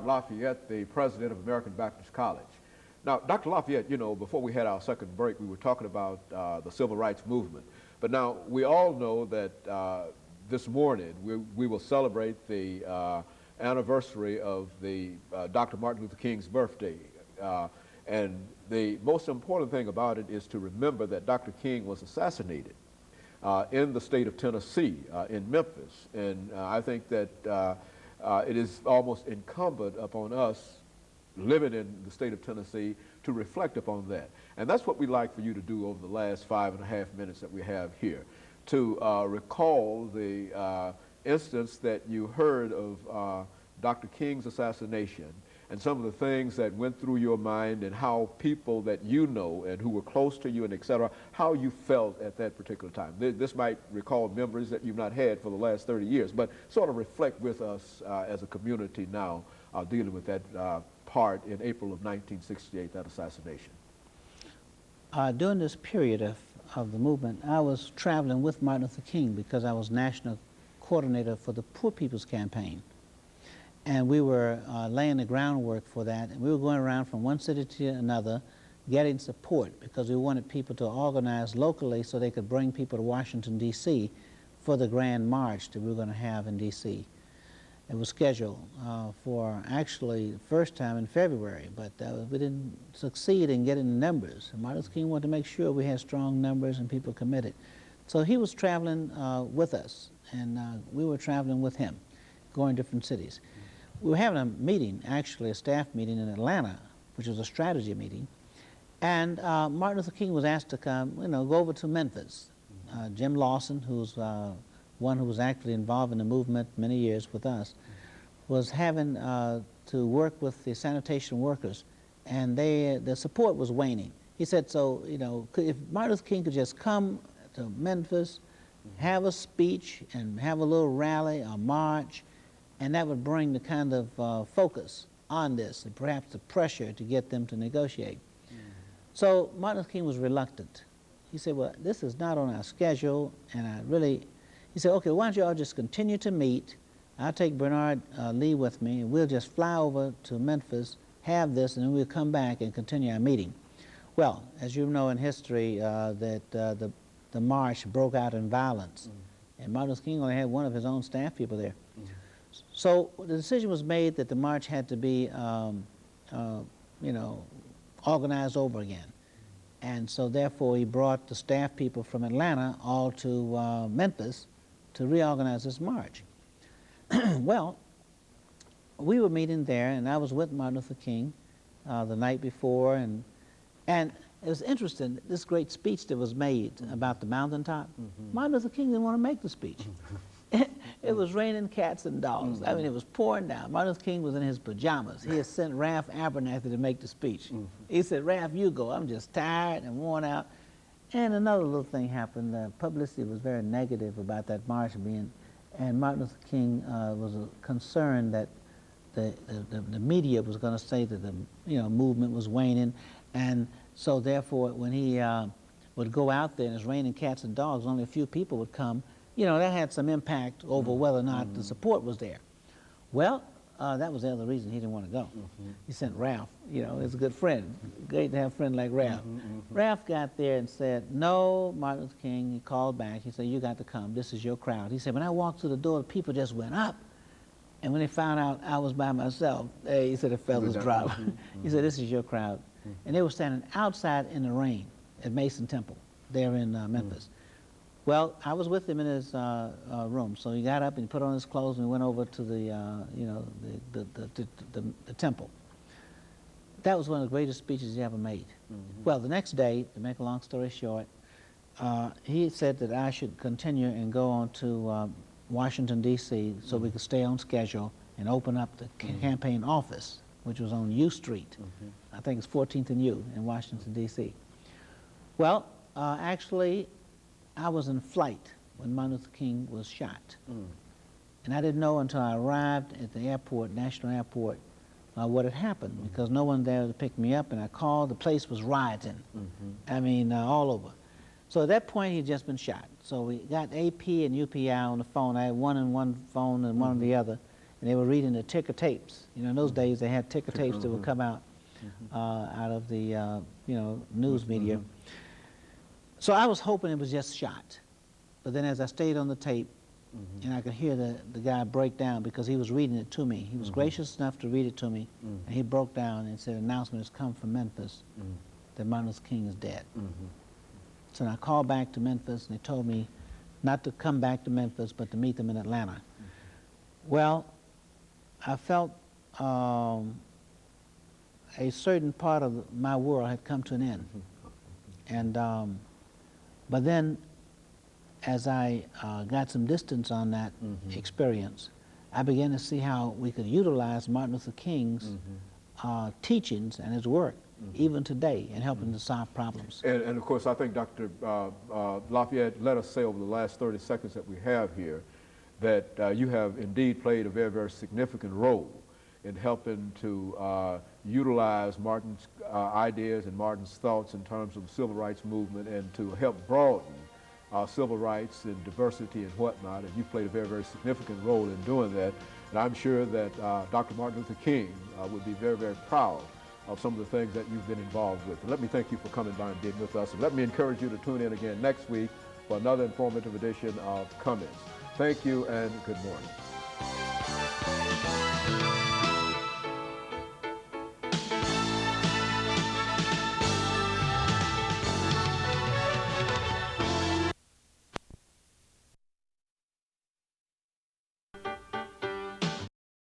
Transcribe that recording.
Lafayette, the president of American Baptist College. Now, Dr. Lafayette, you know, before we had our second break, we were talking about the civil rights movement. But now, we all know that this morning we will celebrate the anniversary of the Dr. Martin Luther King's birthday. And the most important thing about it is to remember that Dr. King was assassinated in the state of Tennessee, in Memphis. And I think that it is almost incumbent upon us living in the state of Tennessee to reflect upon that. And that's what we'd like for you to do over the last 5.5 minutes that we have here, to recall the instance that you heard of Dr. King's assassination and some of the things that went through your mind and how people that you know and who were close to you and et cetera, how you felt at that particular time. This might recall memories that you've not had for the last 30 years, but sort of reflect with us as a community now dealing with that part in April of 1968, that assassination. During this period of the movement, I was traveling with Martin Luther King because I was national coordinator for the Poor People's Campaign. And we were laying the groundwork for that. And we were going around from one city to another getting support because we wanted people to organize locally so they could bring people to Washington, D.C. for the grand march that we were going to have in D.C. It was scheduled for actually the first time in February, but we didn't succeed in getting the numbers. And Martin Luther King wanted to make sure we had strong numbers and people committed. So he was traveling with us, and we were traveling with him, going to different cities. We were having a meeting, actually a staff meeting in Atlanta, which was a strategy meeting, and Martin Luther King was asked to come, go over to Memphis. Jim Lawson, who's one who was actually involved in the movement many years with us, was having to work with the sanitation workers, and the support was waning. He said, so, if Martin Luther King could just come to Memphis, have a speech, and have a little rally, a march, and that would bring the kind of focus on this, and perhaps the pressure to get them to negotiate. So Martin Luther King was reluctant. He said, well, this is not on our schedule, and he said, okay, why don't you all just continue to meet. I'll take Bernard Lee with me, and we'll just fly over to Memphis, have this, and then we'll come back and continue our meeting. Well, as you know in history, the march broke out in violence, and Martin Luther King only had one of his own staff people there. So the decision was made that the march had to be, organized over again. And so therefore he brought the staff people from Atlanta all to Memphis to reorganize this march. Well, we were meeting there, and I was with Martin Luther King the night before, and it was interesting, this great speech that was made about the mountaintop. Martin Luther King didn't want to make the speech. It was raining cats and dogs. I mean, it was pouring down. Martin Luther King was in his pajamas. He had sent Ralph Abernathy to make the speech. He said, Ralph, you go. I'm just tired and worn out. And another little thing happened. The publicity was very negative about that march being, and Martin Luther King was concerned that the media was going to say that the movement was waning, and so therefore when he would go out there and it's raining cats and dogs, only a few people would come. That had some impact over whether or not the support was there. Well, that was the other reason he didn't want to go. He sent Ralph, he's a good friend. Great to have a friend like Ralph. Ralph got there and said, no, Martin Luther King. He called back. He said, you got to come. This is your crowd. He said, when I walked through the door, the people just went up. And when they found out I was by myself, he said, the feathers dropped. He said, this is your crowd. And they were standing outside in the rain at Mason Temple there in Memphis. Well, I was with him in his room, so he got up and he put on his clothes and we went over to the temple. That was one of the greatest speeches he ever made. Well, the next day, to make a long story short, he said that I should continue and go on to Washington, D.C., so we could stay on schedule and open up the campaign office, which was on U Street. I think it's 14th and U in Washington, D.C. Well, actually, I was in flight when Martin Luther King was shot. And I didn't know until I arrived at the airport, National Airport, what had happened, because no one there to pick me up, and I called, the place was rioting. I mean, all over. So at that point, he'd just been shot. So we got AP and UPI on the phone. I had one on one phone and one on the other. and they were reading the ticker tapes. You know, in those days they had ticker tapes that would come out out of the you know, news media. So I was hoping it was just shot, but then as I stayed on the tape, and I could hear the guy break down because he was reading it to me. He was gracious enough to read it to me, and he broke down and said, "Announcement has come from Memphis that Martin Luther King is dead." So I called back to Memphis, and they told me not to come back to Memphis, but to meet them in Atlanta. Well, I felt a certain part of my world had come to an end. And, but then, as I got some distance on that experience, I began to see how we could utilize Martin Luther King's teachings and his work even today in helping to solve problems. And of course, I think Dr. Lafayette, let us say over the last 30 seconds that we have here, that you have indeed played a very, very significant role in helping to utilize Martin's ideas and Martin's thoughts in terms of the civil rights movement and to help broaden civil rights and diversity and whatnot, and you played a very, very significant role in doing that. And I'm sure that Dr. Martin Luther King would be very, very proud of some of the things that you've been involved with. And let me thank you for coming by and being with us. And let me encourage you to tune in again next week for another informative edition of Comments. Thank you and good morning.